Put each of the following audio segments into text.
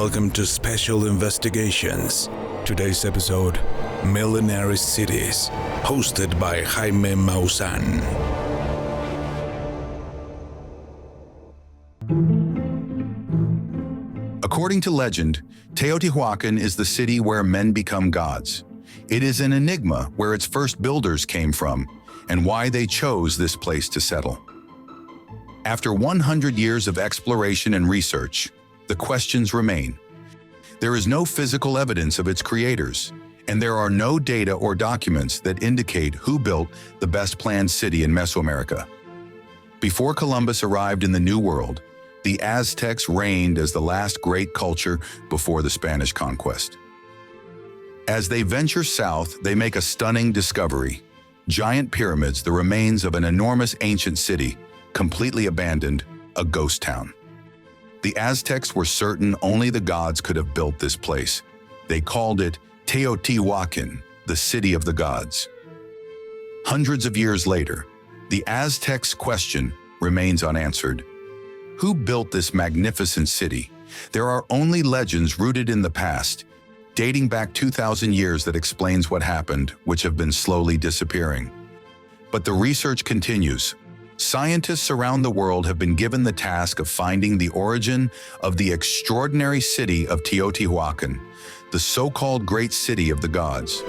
Welcome to Special Investigations. Today's episode, Millenary Cities, hosted by Jaime Maussan. According to legend, Teotihuacan is the city where men become gods. It is an enigma where its first builders came from and why they chose this place to settle. After 100 years of exploration and research, the questions remain. There is no physical evidence of its creators, and there are no data or documents that indicate who built the best-planned city in Mesoamerica. Before Columbus arrived in the New World, the Aztecs reigned as the last great culture before the Spanish conquest. As they venture south, they make a stunning discovery: giant pyramids, the remains of an enormous ancient city, completely abandoned, a ghost town. The Aztecs were certain only the gods could have built this place. They called it Teotihuacan, the city of the gods. Hundreds of years later, the Aztecs' question remains unanswered. Who built this magnificent city? There are only legends rooted in the past, dating back 2,000 years, that explains what happened, which have been slowly disappearing. But the research continues. Scientists around the world have been given the task of finding the origin of the extraordinary city of Teotihuacan, the so-called Great City of the Gods.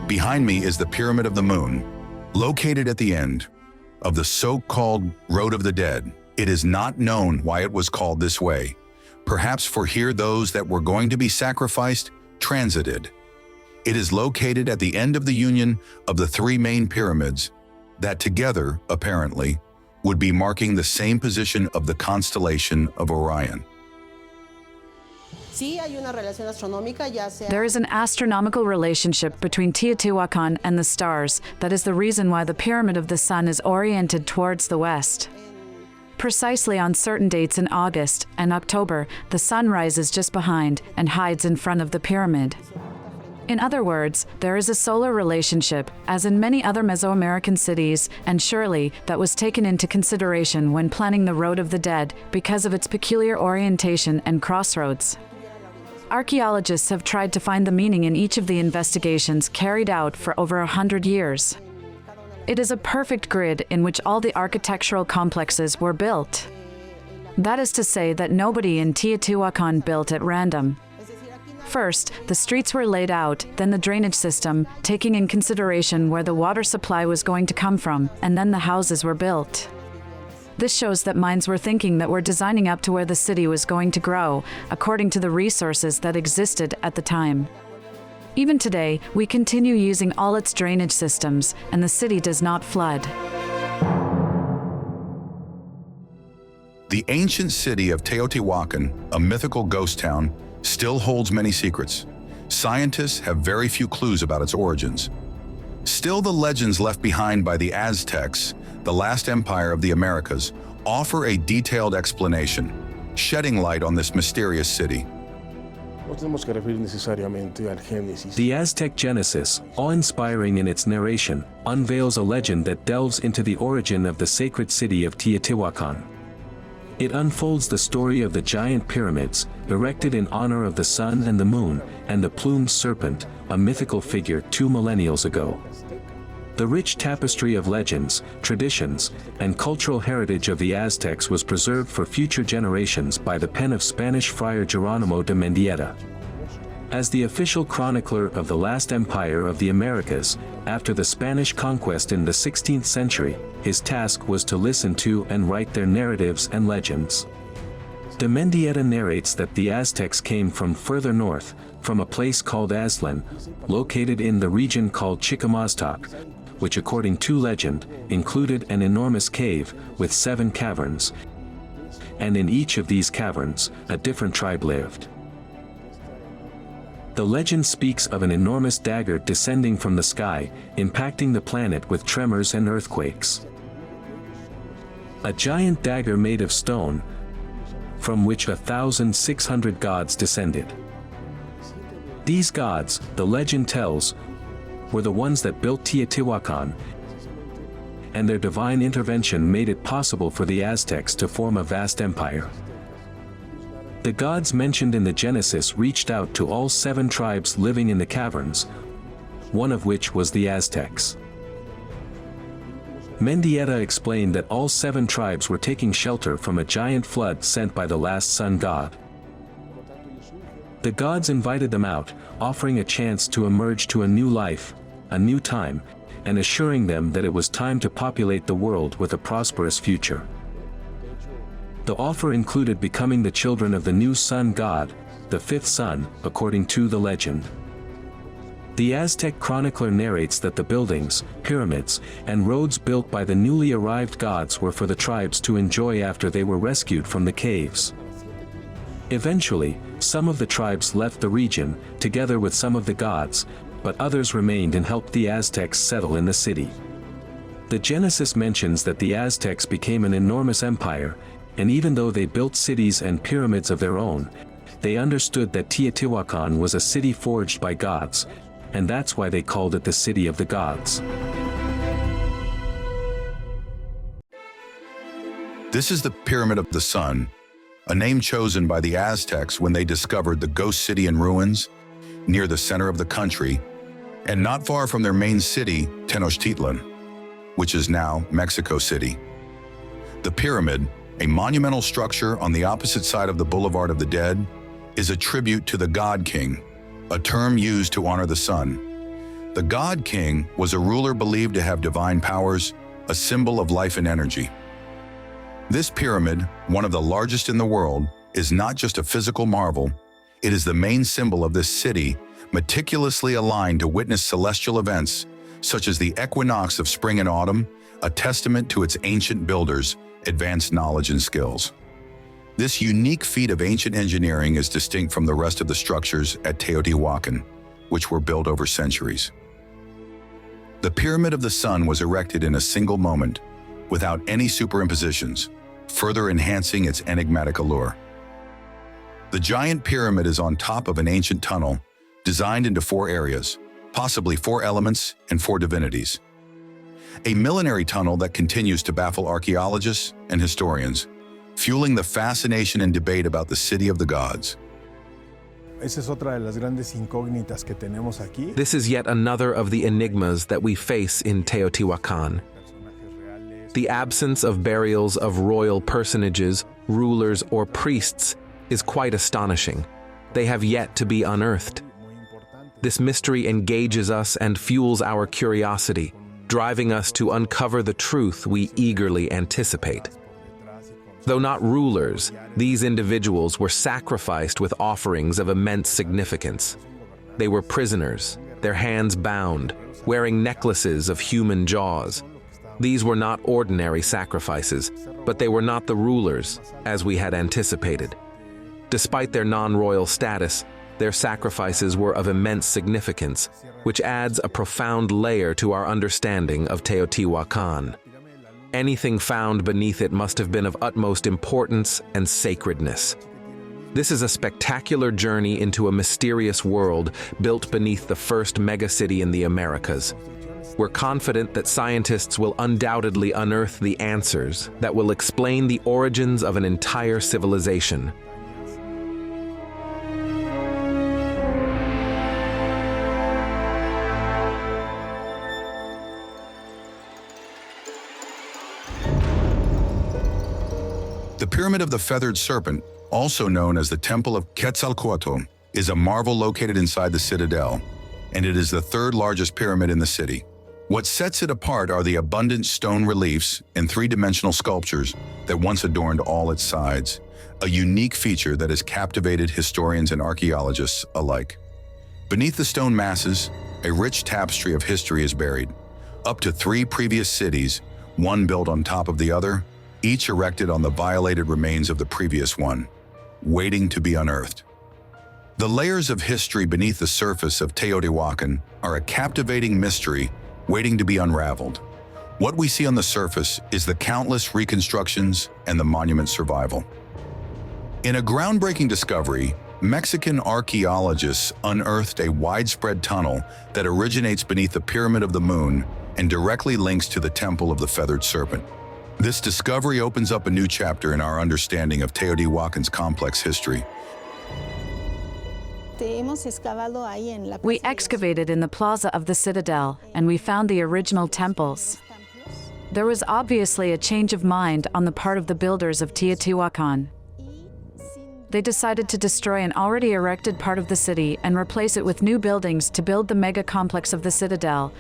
Behind me is the Pyramid of the Moon, located at the end of the so-called Road of the Dead. It is not known why it was called this way. Perhaps for here those that were going to be sacrificed transited. It is located at the end of the union of the three main pyramids that together, apparently, would be marking the same position of the constellation of Orion. There is an astronomical relationship between Teotihuacan and the stars. That is the reason why the Pyramid of the Sun is oriented towards the west. Precisely on certain dates in August and October, the sun rises just behind and hides in front of the pyramid. In other words, there is a solar relationship, as in many other Mesoamerican cities, and surely that was taken into consideration when planning the Road of the Dead because of its peculiar orientation and crossroads. Archaeologists have tried to find the meaning in each of the investigations carried out for over 100 years. It is a perfect grid in which all the architectural complexes were built. That is to say that nobody in Teotihuacan built at random. First, the streets were laid out, then the drainage system, taking in consideration where the water supply was going to come from, and then the houses were built. This shows that minds were thinking that we're designing up to where the city was going to grow, according to the resources that existed at the time. Even today, we continue using all its drainage systems, and the city does not flood. The ancient city of Teotihuacan, a mythical ghost town, still holds many secrets. Scientists have very few clues about its origins. Still, the legends left behind by the Aztecs, the last empire of the Americas, offer a detailed explanation, shedding light on this mysterious city. The Aztec Genesis, awe-inspiring in its narration, unveils a legend that delves into the origin of the sacred city of Teotihuacan. It unfolds the story of the giant pyramids, erected in honor of the sun and the moon, and the plumed serpent, a mythical figure 2 millennia ago. The rich tapestry of legends, traditions, and cultural heritage of the Aztecs was preserved for future generations by the pen of Spanish friar Geronimo de Mendieta. As the official chronicler of the last empire of the Americas, after the Spanish conquest in the 16th century, his task was to listen to and write their narratives and legends. De Mendieta narrates that the Aztecs came from further north, from a place called Aztlan, located in the region called Chicamaztoc, which according to legend, included an enormous cave with 7 caverns, and in each of these caverns, a different tribe lived. The legend speaks of an enormous dagger descending from the sky, impacting the planet with tremors and earthquakes. A giant dagger made of stone, from which 1,600 gods descended. These gods, the legend tells, were the ones that built Teotihuacan, and their divine intervention made it possible for the Aztecs to form a vast empire. The gods mentioned in the Genesis reached out to all 7 tribes living in the caverns, one of which was the Aztecs. Mendieta explained that all 7 tribes were taking shelter from a giant flood sent by the last sun god. The gods invited them out, offering a chance to emerge to a new life, a new time, and assuring them that it was time to populate the world with a prosperous future. The offer included becoming the children of the new sun god, the 5th sun, according to the legend. The Aztec chronicler narrates that the buildings, pyramids, and roads built by the newly arrived gods were for the tribes to enjoy after they were rescued from the caves. Eventually, some of the tribes left the region, together with some of the gods, but others remained and helped the Aztecs settle in the city. The Genesis mentions that the Aztecs became an enormous empire, and even though they built cities and pyramids of their own, they understood that Teotihuacan was a city forged by gods, and that's why they called it the City of the Gods. This is the Pyramid of the Sun, a name chosen by the Aztecs when they discovered the ghost city in ruins near the center of the country, and not far from their main city, Tenochtitlan, which is now Mexico City. The pyramid, a monumental structure on the opposite side of the Boulevard of the Dead, is a tribute to the God King, a term used to honor the sun. The God King was a ruler believed to have divine powers, a symbol of life and energy. This pyramid, one of the largest in the world, is not just a physical marvel, it is the main symbol of this city, meticulously aligned to witness celestial events, such as the equinox of spring and autumn, a testament to its ancient builders' advanced knowledge and skills. This unique feat of ancient engineering is distinct from the rest of the structures at Teotihuacan, which were built over centuries. The Pyramid of the Sun was erected in a single moment, without any superimpositions, further enhancing its enigmatic allure. The giant pyramid is on top of an ancient tunnel, designed into 4 areas, possibly 4 elements and 4 divinities. A millenary tunnel that continues to baffle archaeologists and historians, fueling the fascination and debate about the city of the gods. This is yet another of the enigmas that we face in Teotihuacan. The absence of burials of royal personages, rulers, or priests is quite astonishing. They have yet to be unearthed. This mystery engages us and fuels our curiosity, driving us to uncover the truth we eagerly anticipate. Though not rulers, these individuals were sacrificed with offerings of immense significance. They were prisoners, their hands bound, wearing necklaces of human jaws. These were not ordinary sacrifices, but they were not the rulers, as we had anticipated. Despite their non-royal status, their sacrifices were of immense significance, which adds a profound layer to our understanding of Teotihuacan. Anything found beneath it must have been of utmost importance and sacredness. This is a spectacular journey into a mysterious world built beneath the first megacity in the Americas. We're confident that scientists will undoubtedly unearth the answers that will explain the origins of an entire civilization. The Pyramid of the Feathered Serpent, also known as the Temple of Quetzalcoatl, is a marvel located inside the citadel, and it is the 3rd largest pyramid in the city. What sets it apart are the abundant stone reliefs and 3-dimensional sculptures that once adorned all its sides, a unique feature that has captivated historians and archaeologists alike. Beneath the stone masses, a rich tapestry of history is buried. Up to 3 previous cities, one built on top of the other, each erected on the violated remains of the previous one, waiting to be unearthed. The layers of history beneath the surface of Teotihuacan are a captivating mystery waiting to be unraveled. What we see on the surface is the countless reconstructions and the monument's survival. In a groundbreaking discovery, Mexican archaeologists unearthed a widespread tunnel that originates beneath the Pyramid of the Moon and directly links to the Temple of the Feathered Serpent. This discovery opens up a new chapter in our understanding of Teotihuacan's complex history. We excavated in the plaza of the citadel, and we found the original temples. There was obviously a change of mind on the part of the builders of Teotihuacan. They decided to destroy an already erected part of the city and replace it with new buildings to build the mega complex of the citadel,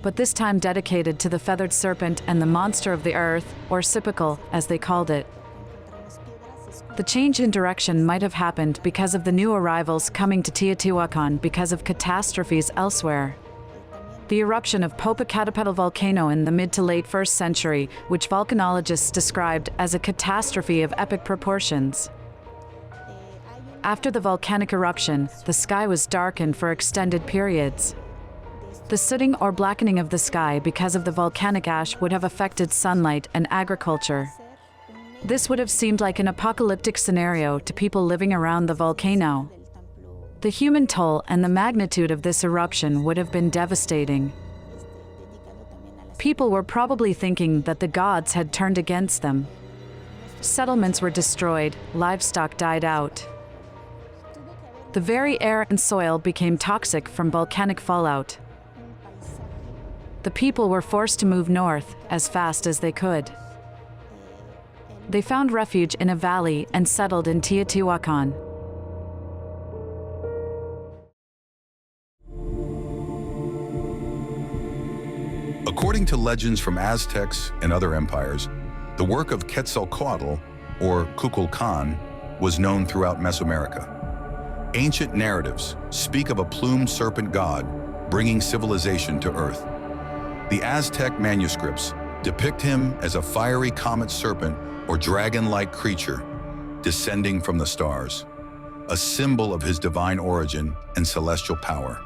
but this time dedicated to the feathered serpent and the monster of the earth, or Sipical, as they called it. The change in direction might have happened because of the new arrivals coming to Teotihuacan because of catastrophes elsewhere. The eruption of Popocatépetl volcano in the mid to late 1st century, which volcanologists described as a catastrophe of epic proportions. After the volcanic eruption, the sky was darkened for extended periods. The sooting or blackening of the sky because of the volcanic ash would have affected sunlight and agriculture. This would have seemed like an apocalyptic scenario to people living around the volcano. The human toll and the magnitude of this eruption would have been devastating. People were probably thinking that the gods had turned against them. Settlements were destroyed, livestock died out. The very air and soil became toxic from volcanic fallout. The people were forced to move north as fast as they could. They found refuge in a valley and settled in Teotihuacan. According to legends from Aztecs and other empires, the work of Quetzalcoatl, or Kukulkan, was known throughout Mesoamerica. Ancient narratives speak of a plumed serpent god bringing civilization to Earth. The Aztec manuscripts depict him as a fiery comet serpent or dragon-like creature descending from the stars, a symbol of his divine origin and celestial power.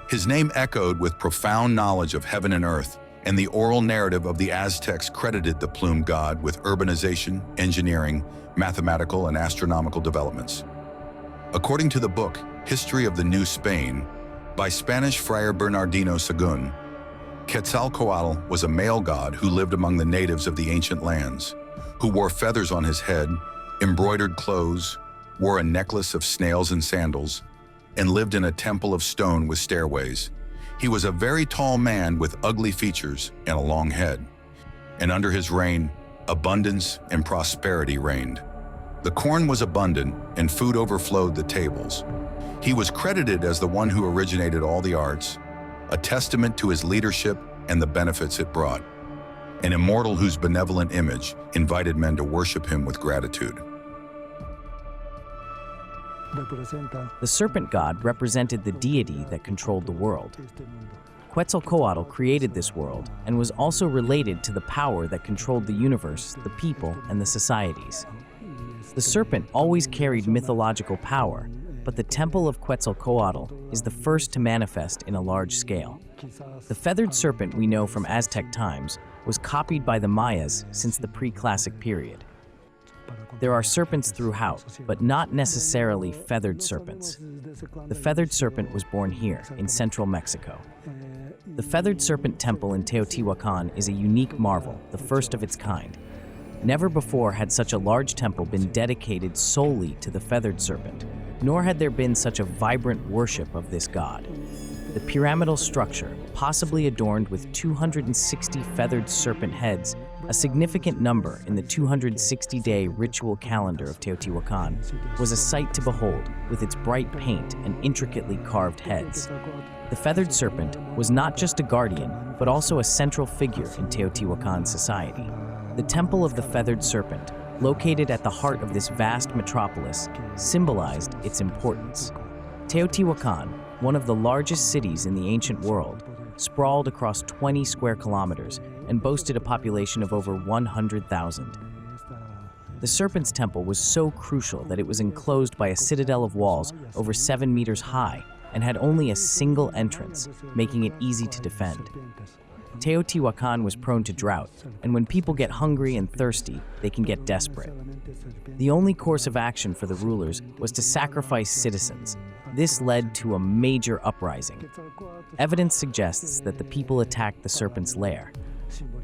His name echoed with profound knowledge of heaven and earth, and the oral narrative of the Aztecs credited the plumed god with urbanization, engineering, mathematical, and astronomical developments. According to the book History of the New Spain by Spanish Friar Bernardino Sahagún, Quetzalcoatl was a male god who lived among the natives of the ancient lands, who wore feathers on his head, embroidered clothes, wore a necklace of snails and sandals, and lived in a temple of stone with stairways. He was a very tall man with ugly features and a long head, and under his reign, abundance and prosperity reigned. The corn was abundant and food overflowed the tables. He was credited as the one who originated all the arts, a testament to his leadership and the benefits it brought, an immortal whose benevolent image invited men to worship him with gratitude. The serpent god represented the deity that controlled the world. Quetzalcoatl created this world and was also related to the power that controlled the universe, the people, and the societies. The serpent always carried mythological power, but the temple of Quetzalcoatl is the first to manifest in a large scale. The feathered serpent we know from Aztec times was copied by the Mayas since the pre-classic period. There are serpents throughout, but not necessarily feathered serpents. The feathered serpent was born here, in central Mexico. The feathered serpent temple in Teotihuacan is a unique marvel, the first of its kind. Never before had such a large temple been dedicated solely to the feathered serpent, nor had there been such a vibrant worship of this god. The pyramidal structure, possibly adorned with 260 feathered serpent heads, a significant number in the 260-day ritual calendar of Teotihuacan, was a sight to behold with its bright paint and intricately carved heads. The feathered serpent was not just a guardian, but also a central figure in Teotihuacan society. The Temple of the Feathered Serpent, located at the heart of this vast metropolis, symbolized its importance. Teotihuacan, one of the largest cities in the ancient world, sprawled across 20 square kilometers and boasted a population of over 100,000. The Serpent's Temple was so crucial that it was enclosed by a citadel of walls over 7 meters high and had only a single entrance, making it easy to defend. Teotihuacan was prone to drought, and when people get hungry and thirsty, they can get desperate. The only course of action for the rulers was to sacrifice citizens, This led to a major uprising. Evidence suggests that the people attacked the serpent's lair.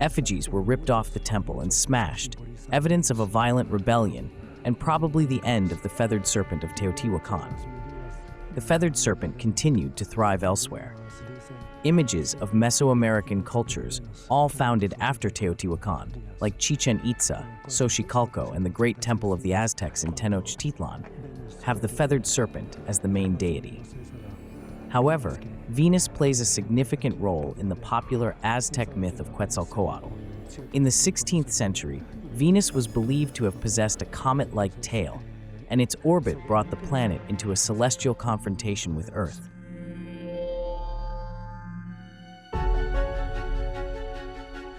Effigies were ripped off the temple and smashed, evidence of a violent rebellion, and probably the end of the feathered serpent of Teotihuacan. The feathered serpent continued to thrive elsewhere. Images of Mesoamerican cultures, all founded after Teotihuacan, like Chichen Itza, Xochicalco, and the great temple of the Aztecs in Tenochtitlan, have the feathered serpent as the main deity. However, Venus plays a significant role in the popular Aztec myth of Quetzalcoatl. In the 16th century, Venus was believed to have possessed a comet-like tail, and its orbit brought the planet into a celestial confrontation with Earth.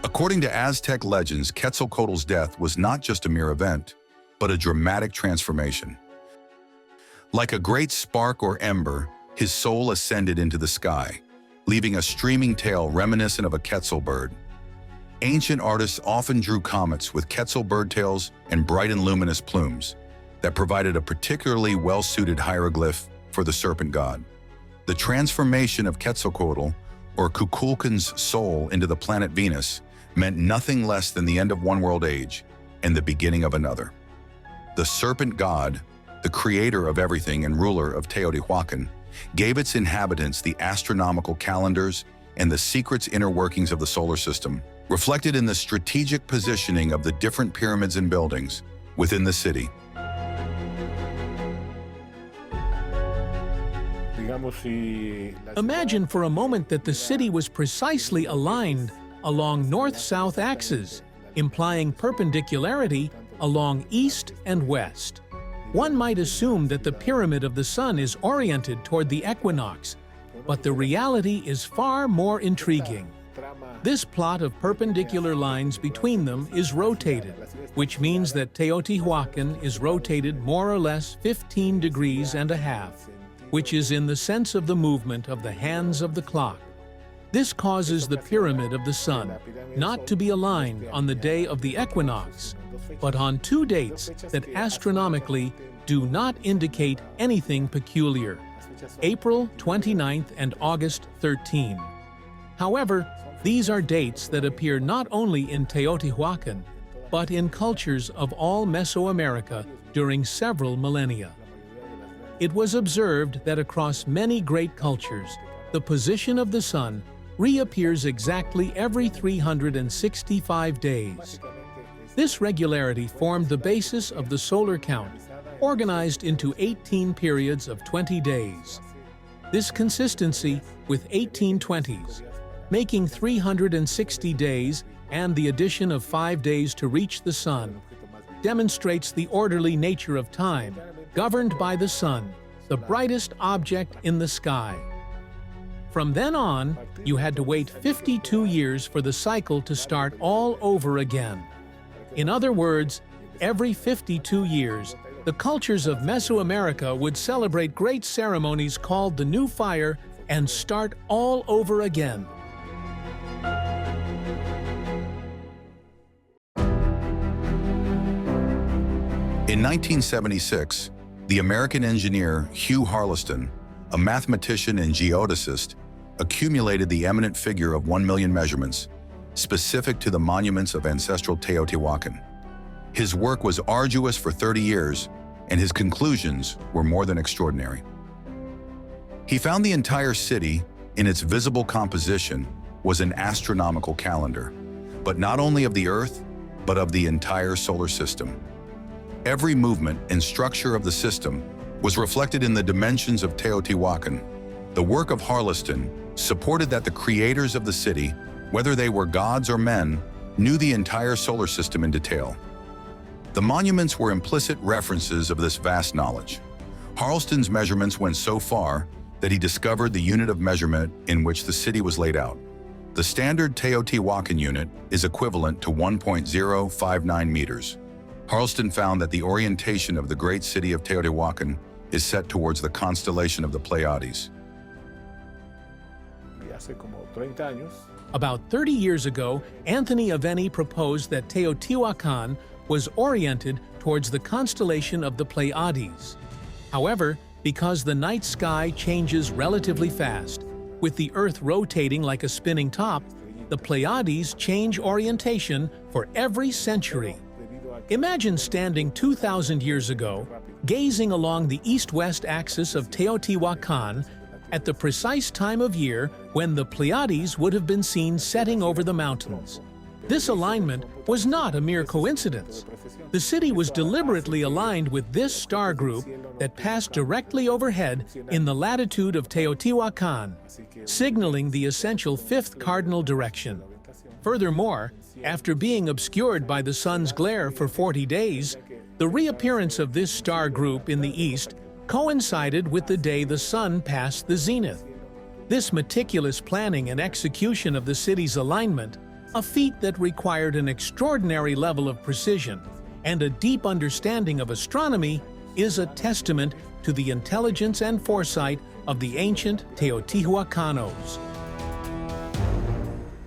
According to Aztec legends, Quetzalcoatl's death was not just a mere event, but a dramatic transformation. Like a great spark or ember, his soul ascended into the sky, leaving a streaming tail reminiscent of a quetzal bird. Ancient artists often drew comets with quetzal bird tails and bright and luminous plumes that provided a particularly well-suited hieroglyph for the serpent god. The transformation of Quetzalcoatl, or Kukulkan's soul, into the planet Venus meant nothing less than the end of one world age and the beginning of another. The serpent god, the creator of everything and ruler of Teotihuacan, gave its inhabitants the astronomical calendars and the secrets inner workings of the solar system, reflected in the strategic positioning of the different pyramids and buildings within the city. Imagine for a moment that the city was precisely aligned along north-south axes, implying perpendicularity along east and west. One might assume that the pyramid of the sun is oriented toward the equinox, but the reality is far more intriguing. This plot of perpendicular lines between them is rotated, which means that Teotihuacan is rotated more or less 15 degrees and a half, which is in the sense of the movement of the hands of the clock. This causes the pyramid of the sun not to be aligned on the day of the equinox, but on two dates that astronomically do not indicate anything peculiar: April 29th and August 13. However, these are dates that appear not only in Teotihuacan, but in cultures of all Mesoamerica during several millennia. It was observed that across many great cultures, the position of the sun reappears exactly every 365 days. This regularity formed the basis of the solar count, organized into 18 periods of 20 days. This consistency with 1820s, making 360 days and the addition of 5 days to reach the sun, demonstrates the orderly nature of time, governed by the sun, the brightest object in the sky. From then on, you had to wait 52 years for the cycle to start all over again. In other words, every 52 years, the cultures of Mesoamerica would celebrate great ceremonies called the New Fire and start all over again. In 1976, the American engineer Hugh Harleston, a mathematician and geodesist, accumulated the eminent figure of 1 million measurements, specific to the monuments of ancestral Teotihuacan. His work was arduous for 30 years, and his conclusions were more than extraordinary. He found the entire city, in its visible composition, was an astronomical calendar, but not only of the Earth, but of the entire solar system. Every movement and structure of the system was reflected in the dimensions of Teotihuacan. The work of Harleston supported that the creators of the city, whether they were gods or men, knew the entire solar system in detail. The monuments were implicit references of this vast knowledge. Harleston's measurements went so far that he discovered the unit of measurement in which the city was laid out. The standard Teotihuacan unit is equivalent to 1.059 meters. Harleston found that the orientation of the great city of Teotihuacan is set towards the constellation of the Pleiades. About 30 years ago, Anthony Aveni proposed that Teotihuacan was oriented towards the constellation of the Pleiades. However, because the night sky changes relatively fast. With the Earth rotating like a spinning top, the Pleiades change orientation for every century. Imagine standing 2,000 years ago, gazing along the east-west axis of Teotihuacan at the precise time of year when the Pleiades would have been seen setting over the mountains. This alignment was not a mere coincidence. The city was deliberately aligned with this star group that passed directly overhead in the latitude of Teotihuacan, signaling the essential fifth cardinal direction. Furthermore, after being obscured by the sun's glare for 40 days, the reappearance of this star group in the east coincided with the day the sun passed the zenith. This meticulous planning and execution of the city's alignment, a feat that required an extraordinary level of precision and a deep understanding of astronomy, is a testament to the intelligence and foresight of the ancient Teotihuacanos.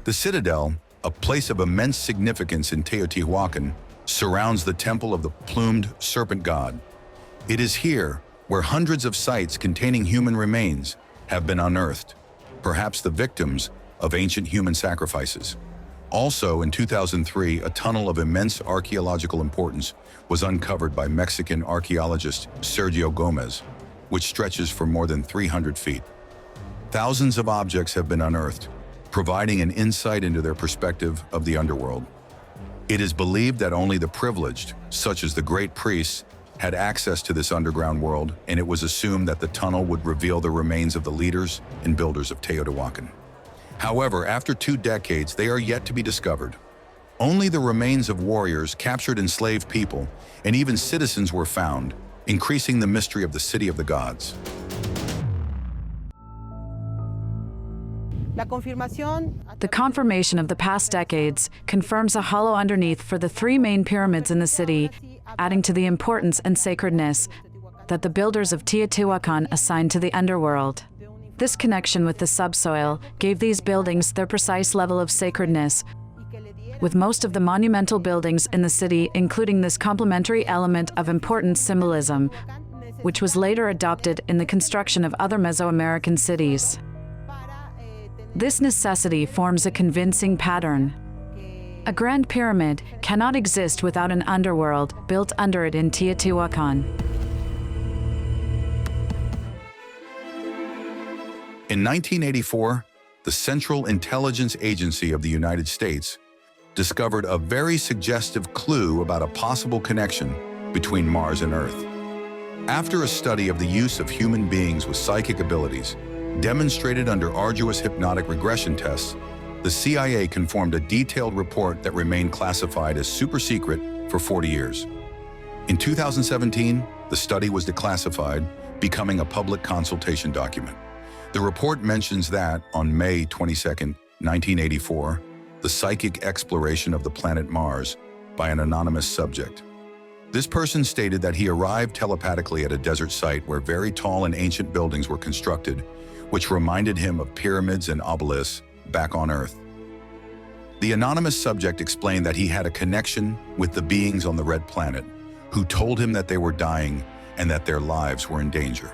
The citadel, a place of immense significance in Teotihuacan, surrounds the temple of the plumed serpent god. It is here where hundreds of sites containing human remains have been unearthed, perhaps the victims of ancient human sacrifices. Also, in 2003, a tunnel of immense archaeological importance was uncovered by Mexican archaeologist Sergio Gomez, which stretches for more than 300 feet. Thousands of objects have been unearthed, providing an insight into their perspective of the underworld. It is believed that only the privileged, such as the great priests, had access to this underground world, and it was assumed that the tunnel would reveal the remains of the leaders and builders of Teotihuacan. However, after 2 decades, they are yet to be discovered. Only the remains of warriors, captured enslaved people, and even citizens were found, increasing the mystery of the city of the gods. The confirmation of the past decades confirms a hollow underneath for the 3 main pyramids in the city, adding to the importance and sacredness that the builders of Teotihuacan assigned to the underworld. This connection with the subsoil gave these buildings their precise level of sacredness, with most of the monumental buildings in the city including this complementary element of important symbolism, which was later adopted in the construction of other Mesoamerican cities. This necessity forms a convincing pattern. A grand pyramid cannot exist without an underworld built under it in Teotihuacan. In 1984, the Central Intelligence Agency of the United States discovered a very suggestive clue about a possible connection between Mars and Earth. After a study of the use of human beings with psychic abilities, demonstrated under arduous hypnotic regression tests, the CIA conformed a detailed report that remained classified as super secret for 40 years. In 2017, the study was declassified, becoming a public consultation document. The report mentions that, on May 22, 1984, the psychic exploration of the planet Mars by an anonymous subject. This person stated that he arrived telepathically at a desert site where very tall and ancient buildings were constructed, which reminded him of pyramids and obelisks back on Earth. The anonymous subject explained that he had a connection with the beings on the Red Planet, who told him that they were dying and that their lives were in danger.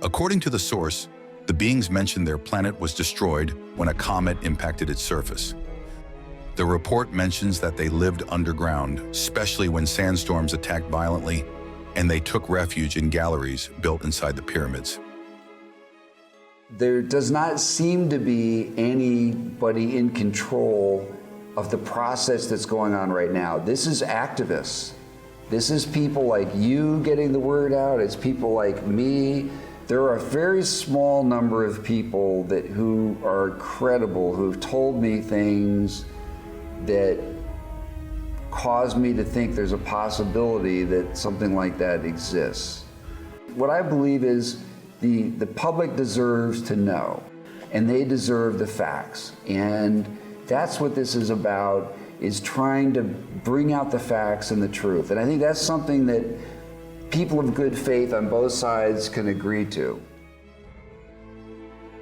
According to the source, the beings mentioned their planet was destroyed when a comet impacted its surface. The report mentions that they lived underground, especially when sandstorms attacked violently, and they took refuge in galleries built inside the pyramids. There does not seem to be anybody in control of the process that's going on right now. This is activists. This is people like you getting the word out. It's people like me. There are a very small number of people who are credible, who've told me things that cause me to think there's a possibility that something like that exists. What I believe is the public deserves to know, and they deserve the facts. And that's what this is about, is trying to bring out the facts and the truth. And I think that's something that people of good faith on both sides can agree to.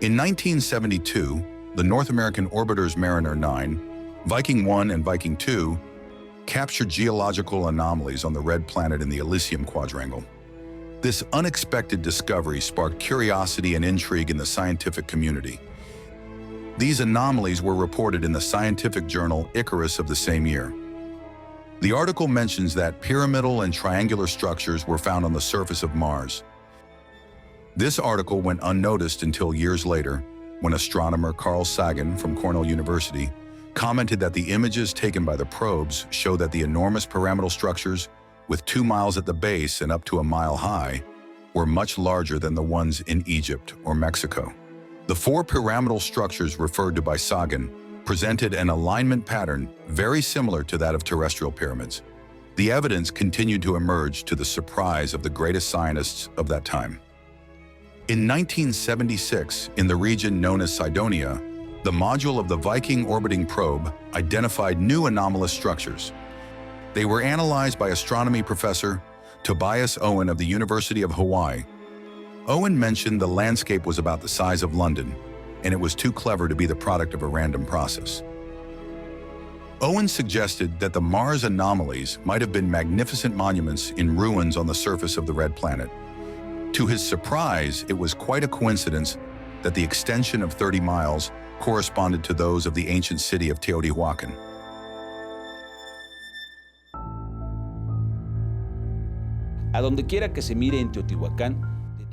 In 1972, the North American orbiters Mariner 9, Viking 1 and Viking 2 captured geological anomalies on the Red Planet in the Elysium Quadrangle. This unexpected discovery sparked curiosity and intrigue in the scientific community. These anomalies were reported in the scientific journal Icarus of the same year. The article mentions that pyramidal and triangular structures were found on the surface of Mars. This article went unnoticed until years later, when astronomer Carl Sagan from Cornell University commented that the images taken by the probes show that the enormous pyramidal structures, with 2 miles at the base and up to a mile high, were much larger than the ones in Egypt or Mexico. The 4 pyramidal structures referred to by Sagan presented an alignment pattern very similar to that of terrestrial pyramids. The evidence continued to emerge to the surprise of the greatest scientists of that time. In 1976, in the region known as Cydonia, the module of the Viking orbiting probe identified new anomalous structures. They were analyzed by astronomy professor Tobias Owen of the University of Hawaii. Owen mentioned the landscape was about the size of London, and it was too clever to be the product of a random process. Owen suggested that the Mars anomalies might have been magnificent monuments in ruins on the surface of the red planet. To his surprise, it was quite a coincidence that the extension of 30 miles corresponded to those of the ancient city of Teotihuacan.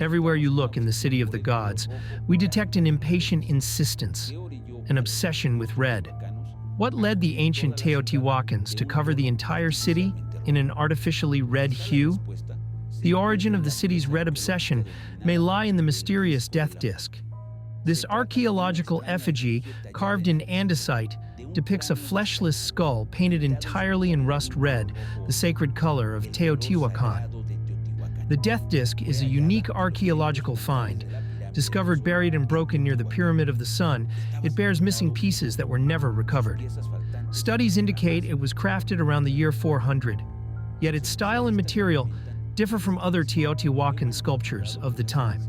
Everywhere you look in the city of the gods, we detect an impatient insistence, an obsession with red. What led the ancient Teotihuacans to cover the entire city in an artificially red hue? The origin of the city's red obsession may lie in the mysterious death disk. This archaeological effigy, carved in andesite, depicts a fleshless skull painted entirely in rust red, the sacred color of Teotihuacan. The death disk is a unique archaeological find. Discovered buried and broken near the Pyramid of the Sun, it bears missing pieces that were never recovered. Studies indicate it was crafted around the year 400, yet its style and material differ from other Teotihuacan sculptures of the time.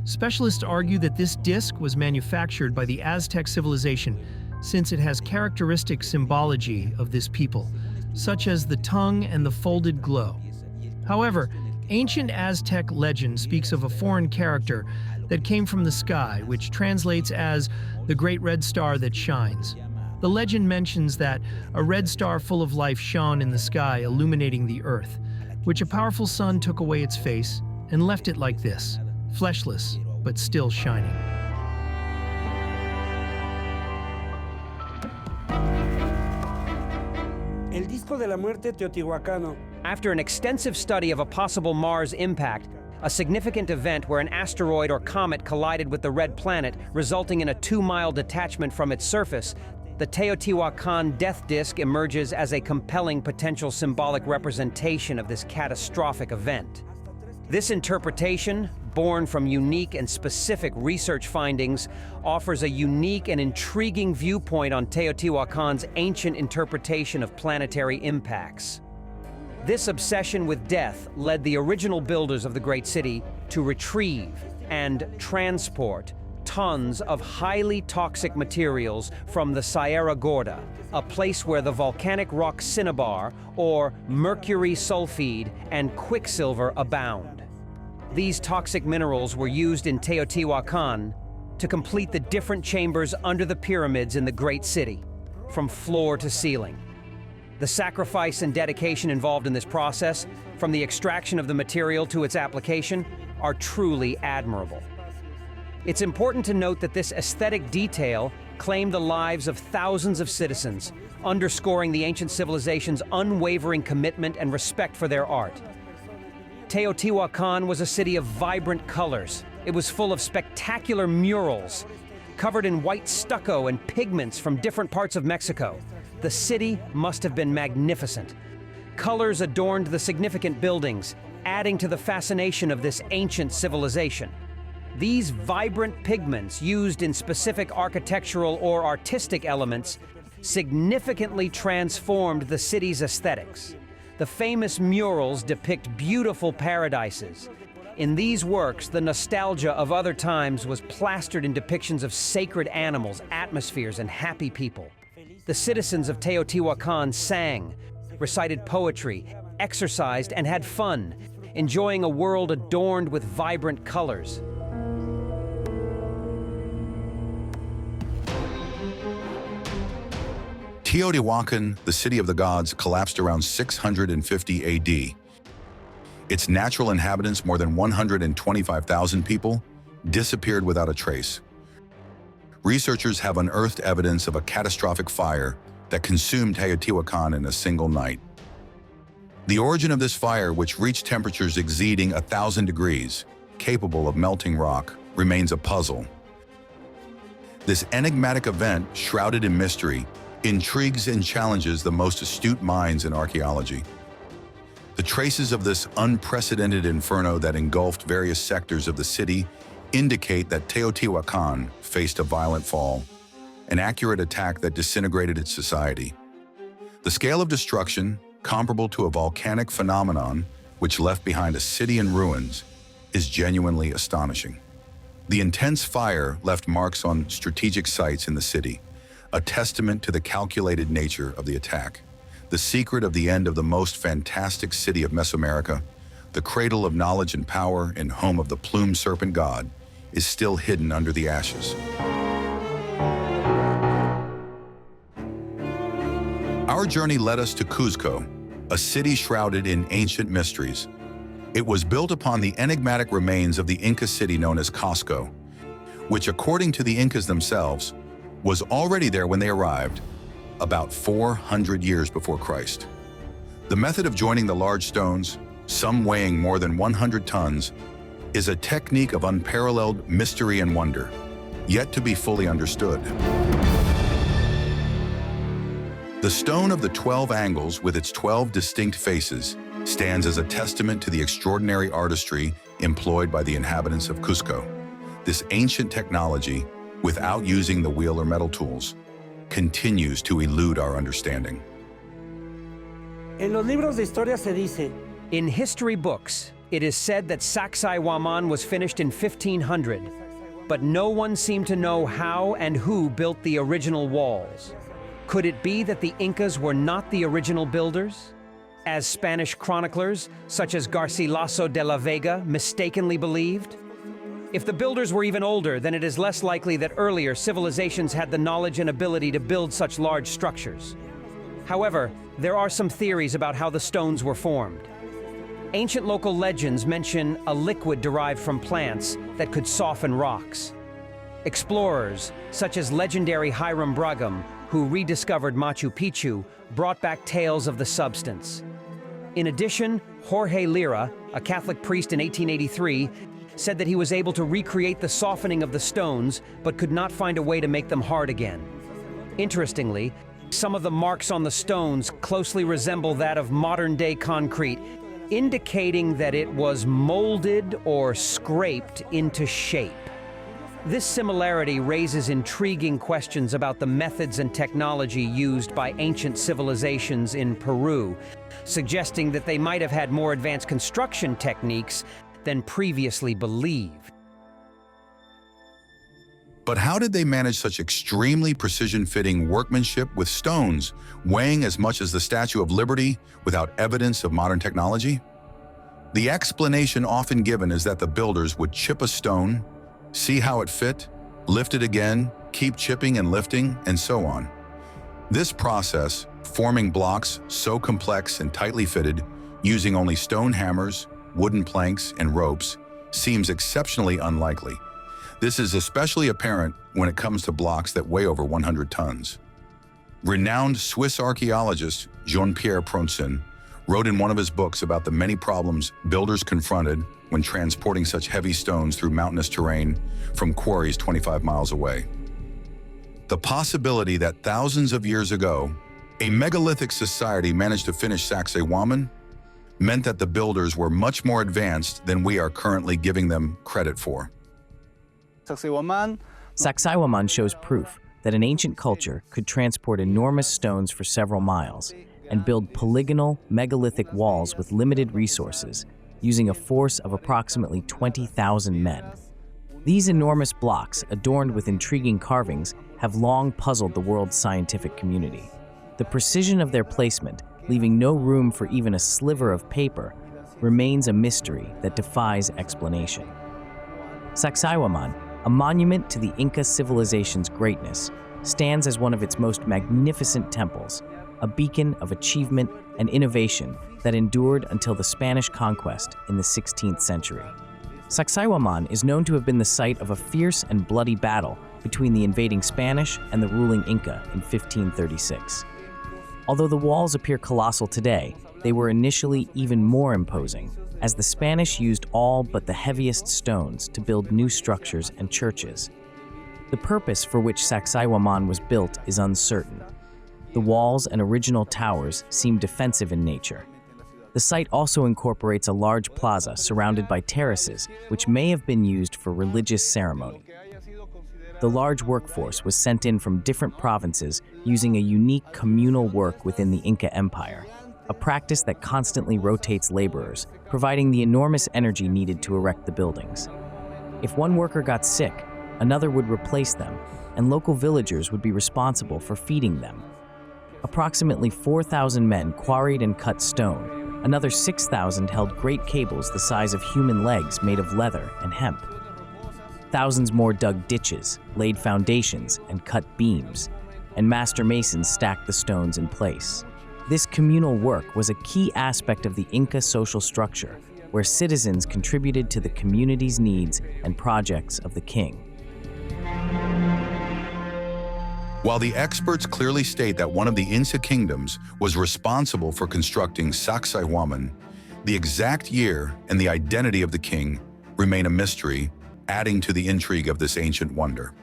Specialists argue that this disc was manufactured by the Aztec civilization since it has characteristic symbology of this people, such as the tongue and the folded glow. However, ancient Aztec legend speaks of a foreign character that came from the sky, which translates as the great red star that shines. The legend mentions that a red star full of life shone in the sky, illuminating the earth, which a powerful sun took away its face and left it like this, fleshless but still shining. El disco de la muerte teotihuacano. After an extensive study of a possible Mars impact, a significant event where an asteroid or comet collided with the red planet, resulting in a 2-mile detachment from its surface, the Teotihuacan death disk emerges as a compelling potential symbolic representation of this catastrophic event. This interpretation, born from unique and specific research findings, offers a unique and intriguing viewpoint on Teotihuacan's ancient interpretation of planetary impacts. This obsession with death led the original builders of the great city to retrieve and transport tons of highly toxic materials from the Sierra Gorda, a place where the volcanic rock cinnabar, or mercury sulfide, and quicksilver abound. These toxic minerals were used in Teotihuacan to complete the different chambers under the pyramids in the great city, from floor to ceiling. The sacrifice and dedication involved in this process, from the extraction of the material to its application, are truly admirable. It's important to note that this aesthetic detail claimed the lives of thousands of citizens, underscoring the ancient civilization's unwavering commitment and respect for their art. Teotihuacan was a city of vibrant colors. It was full of spectacular murals, covered in white stucco and pigments from different parts of Mexico. The city must have been magnificent. Colors adorned the significant buildings, adding to the fascination of this ancient civilization. These vibrant pigments used in specific architectural or artistic elements significantly transformed the city's aesthetics. The famous murals depict beautiful paradises. In these works, the nostalgia of other times was plastered in depictions of sacred animals, atmospheres, and happy people. The citizens of Teotihuacan sang, recited poetry, exercised, and had fun, enjoying a world adorned with vibrant colors. Teotihuacan, the city of the gods, collapsed around 650 AD. Its natural inhabitants, more than 125,000 people, disappeared without a trace. Researchers have unearthed evidence of a catastrophic fire that consumed Teotihuacan in a single night. The origin of this fire, which reached temperatures exceeding 1,000 degrees, capable of melting rock, remains a puzzle. This enigmatic event, shrouded in mystery, intrigues and challenges the most astute minds in archaeology. The traces of this unprecedented inferno that engulfed various sectors of the city indicate that Teotihuacan faced a violent fall, an accurate attack that disintegrated its society. The scale of destruction, comparable to a volcanic phenomenon which left behind a city in ruins, is genuinely astonishing. The intense fire left marks on strategic sites in the city, a testament to the calculated nature of the attack. The secret of the end of the most fantastic city of Mesoamerica, the cradle of knowledge and power and home of the plumed serpent god, is still hidden under the ashes. Our journey led us to Cuzco, a city shrouded in ancient mysteries. It was built upon the enigmatic remains of the Inca city known as Cusco, which, according to the Incas themselves, was already there when they arrived, about 400 years before Christ. The method of joining the large stones, some weighing more than 100 tons, is a technique of unparalleled mystery and wonder, yet to be fully understood. The stone of the 12 angles, with its 12 distinct faces, stands as a testament to the extraordinary artistry employed by the inhabitants of Cusco. This ancient technology, without using the wheel or metal tools, continues to elude our understanding. En los libros de historia se dice, in history books, it is said that Sacsayhuaman was finished in 1500, but no one seemed to know how and who built the original walls. Could it be that the Incas were not the original builders, as Spanish chroniclers, such as Garcilaso de la Vega, mistakenly believed? If the builders were even older, then it is less likely that earlier civilizations had the knowledge and ability to build such large structures. However, there are some theories about how the stones were formed. Ancient local legends mention a liquid derived from plants that could soften rocks. Explorers, such as legendary Hiram Bragum, who rediscovered Machu Picchu, brought back tales of the substance. In addition, Jorge Lira, a Catholic priest in 1883, said that he was able to recreate the softening of the stones, but could not find a way to make them hard again. Interestingly, some of the marks on the stones closely resemble that of modern-day concrete, indicating that it was molded or scraped into shape. This similarity raises intriguing questions about the methods and technology used by ancient civilizations in Peru, suggesting that they might have had more advanced construction techniques than previously believed. But how did they manage such extremely precision-fitting workmanship with stones weighing as much as the Statue of Liberty without evidence of modern technology? The explanation often given is that the builders would chip a stone, see how it fit, lift it again, keep chipping and lifting, and so on. This process, forming blocks so complex and tightly fitted, using only stone hammers, wooden planks, and ropes, seems exceptionally unlikely. This is especially apparent when it comes to blocks that weigh over 100 tons. Renowned Swiss archaeologist Jean-Pierre Pronsin wrote in one of his books about the many problems builders confronted when transporting such heavy stones through mountainous terrain from quarries 25 miles away. The possibility that thousands of years ago, a megalithic society managed to finish Sacsayhuaman meant that the builders were much more advanced than we are currently giving them credit for. Sacsayhuaman shows proof that an ancient culture could transport enormous stones for several miles and build polygonal, megalithic walls with limited resources, using a force of approximately 20,000 men. These enormous blocks, adorned with intriguing carvings, have long puzzled the world's scientific community. The precision of their placement, leaving no room for even a sliver of paper, remains a mystery that defies explanation. Sacsayhuaman, a monument to the Inca civilization's greatness, stands as one of its most magnificent temples, a beacon of achievement and innovation that endured until the Spanish conquest in the 16th century. Sacsayhuaman is known to have been the site of a fierce and bloody battle between the invading Spanish and the ruling Inca in 1536. Although the walls appear colossal today, they were initially even more imposing, as the Spanish used all but the heaviest stones to build new structures and churches. The purpose for which Sacsayhuaman was built is uncertain. The walls and original towers seem defensive in nature. The site also incorporates a large plaza surrounded by terraces, which may have been used for religious ceremony. The large workforce was sent in from different provinces using a unique communal work within the Inca Empire, a practice that constantly rotates laborers, providing the enormous energy needed to erect the buildings. If one worker got sick, another would replace them, and local villagers would be responsible for feeding them. Approximately 4,000 men quarried and cut stone. Another 6,000 held great cables the size of human legs made of leather and hemp. Thousands more dug ditches, laid foundations, and cut beams, and master masons stacked the stones in place. This communal work was a key aspect of the Inca social structure, where citizens contributed to the community's needs and projects of the king. While the experts clearly state that one of the Inca kingdoms was responsible for constructing Sacsayhuaman, the exact year and the identity of the king remain a mystery, adding to the intrigue of this ancient wonder.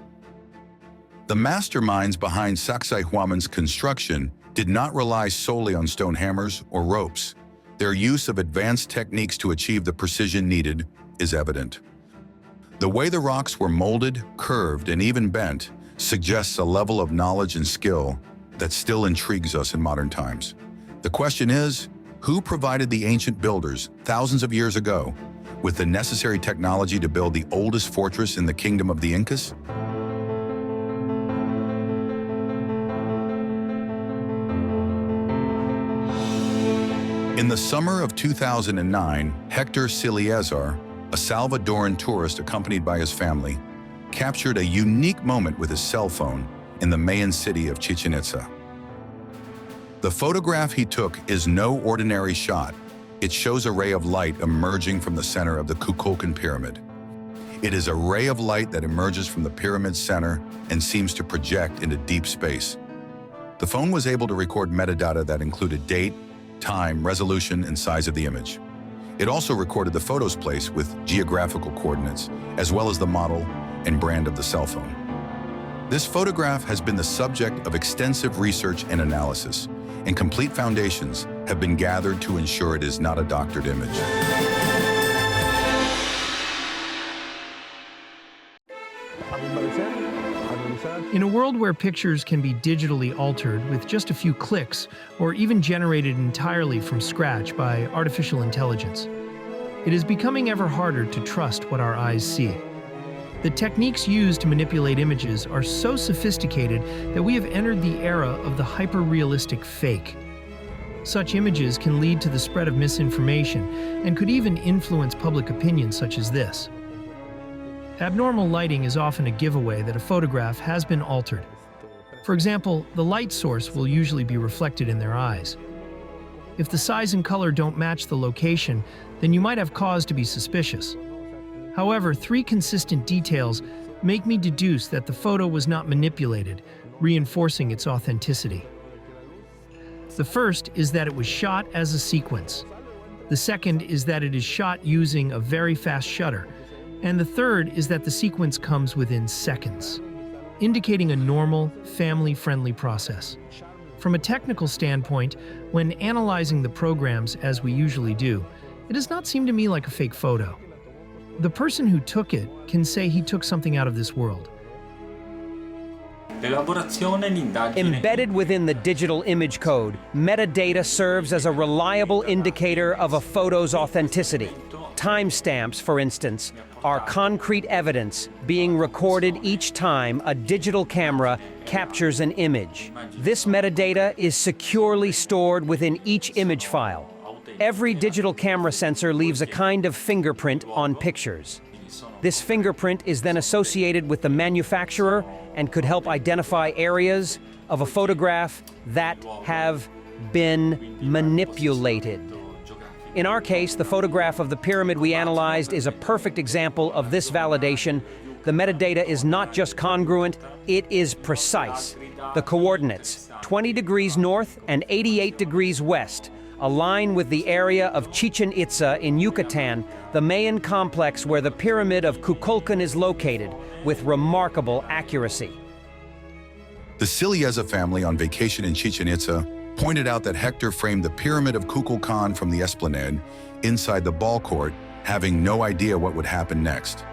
The masterminds behind Sacsayhuaman's construction did not rely solely on stone hammers or ropes. Their use of advanced techniques to achieve the precision needed is evident. The way the rocks were molded, curved, and even bent suggests a level of knowledge and skill that still intrigues us in modern times. The question is, who provided the ancient builders thousands of years ago with the necessary technology to build the oldest fortress in the kingdom of the Incas? In the summer of 2009, Hector Ciliezar, a Salvadoran tourist accompanied by his family, captured a unique moment with his cell phone in the Mayan city of Chichen Itza. The photograph he took is no ordinary shot. It shows a ray of light emerging from the center of the Kukulkan pyramid. It is a ray of light that emerges from the pyramid's center and seems to project into deep space. The phone was able to record metadata that included date, time, resolution, and size of the image. It also recorded the photo's place with geographical coordinates, as well as the model and brand of the cell phone. This photograph has been the subject of extensive research and analysis, and complete foundations have been gathered to ensure it is not a doctored image. In a world where pictures can be digitally altered with just a few clicks, or even generated entirely from scratch by artificial intelligence, it is becoming ever harder to trust what our eyes see. The techniques used to manipulate images are so sophisticated that we have entered the era of the hyper-realistic fake. Such images can lead to the spread of misinformation and could even influence public opinion such as this. Abnormal lighting is often a giveaway that a photograph has been altered. For example, the light source will usually be reflected in their eyes. If the size and color don't match the location, then you might have cause to be suspicious. However, 3 consistent details make me deduce that the photo was not manipulated, reinforcing its authenticity. The first is that it was shot as a sequence. The second is that it is shot using a very fast shutter. And the third is that the sequence comes within seconds, indicating a normal, family-friendly process. From a technical standpoint, when analyzing the programs as we usually do, it does not seem to me like a fake photo. The person who took it can say he took something out of this world. Embedded within the digital image code, metadata serves as a reliable indicator of a photo's authenticity. Timestamps, for instance, are concrete evidence being recorded each time a digital camera captures an image. This metadata is securely stored within each image file. Every digital camera sensor leaves a kind of fingerprint on pictures. This fingerprint is then associated with the manufacturer and could help identify areas of a photograph that have been manipulated. In our case, the photograph of the pyramid we analyzed is a perfect example of this validation. The metadata is not just congruent, it is precise. The coordinates, 20 degrees north and 88 degrees west, align with the area of Chichen Itza in Yucatan, the Mayan complex where the pyramid of Kukulkan is located, with remarkable accuracy. The Silieza family on vacation in Chichen Itza pointed out that Hector framed the pyramid of Kukulkan from the esplanade inside the ball court, having no idea what would happen next.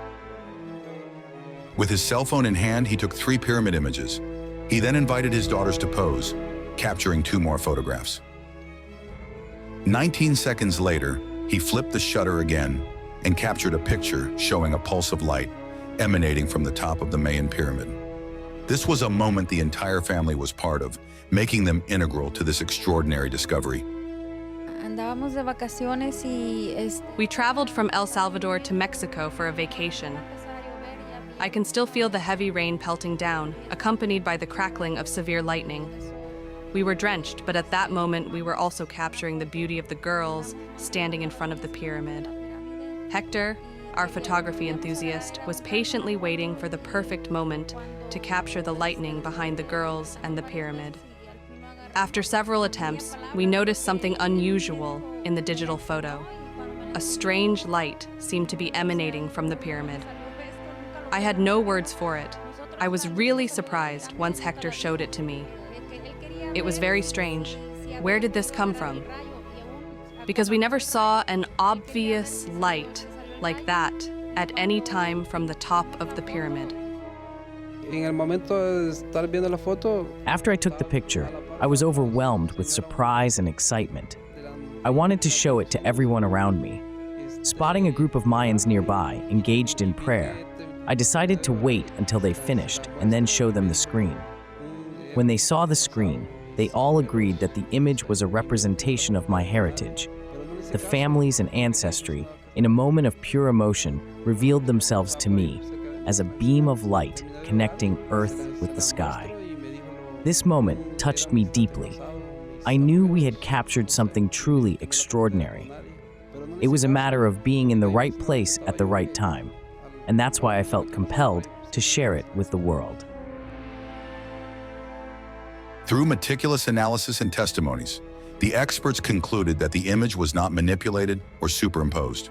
With his cell phone in hand, he took 3 pyramid images. He then invited his daughters to pose, capturing 2 more photographs. 19 seconds later, he flipped the shutter again and captured a picture showing a pulse of light emanating from the top of the Mayan pyramid. This was a moment the entire family was part of, making them integral to this extraordinary discovery. We traveled from El Salvador to Mexico for a vacation. I can still feel the heavy rain pelting down, accompanied by the crackling of severe lightning. We were drenched, but at that moment we were also capturing the beauty of the girls standing in front of the pyramid. Hector, our photography enthusiast, was patiently waiting for the perfect moment to capture the lightning behind the girls and the pyramid. After several attempts, we noticed something unusual in the digital photo. A strange light seemed to be emanating from the pyramid. I had no words for it. I was really surprised once Hector showed it to me. It was very strange. Where did this come from? Because we never saw an obvious light like that at any time from the top of the pyramid. After I took the picture, I was overwhelmed with surprise and excitement. I wanted to show it to everyone around me. Spotting a group of Mayans nearby, engaged in prayer, I decided to wait until they finished and then show them the screen. When they saw the screen, they all agreed that the image was a representation of my heritage. The families and ancestry, in a moment of pure emotion, revealed themselves to me as a beam of light connecting Earth with the sky. This moment touched me deeply. I knew we had captured something truly extraordinary. It was a matter of being in the right place at the right time, and that's why I felt compelled to share it with the world. Through meticulous analysis and testimonies, the experts concluded that the image was not manipulated or superimposed.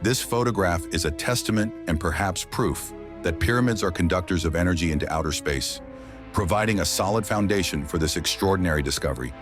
This photograph is a testament and perhaps proof that pyramids are conductors of energy into outer space, providing a solid foundation for this extraordinary discovery.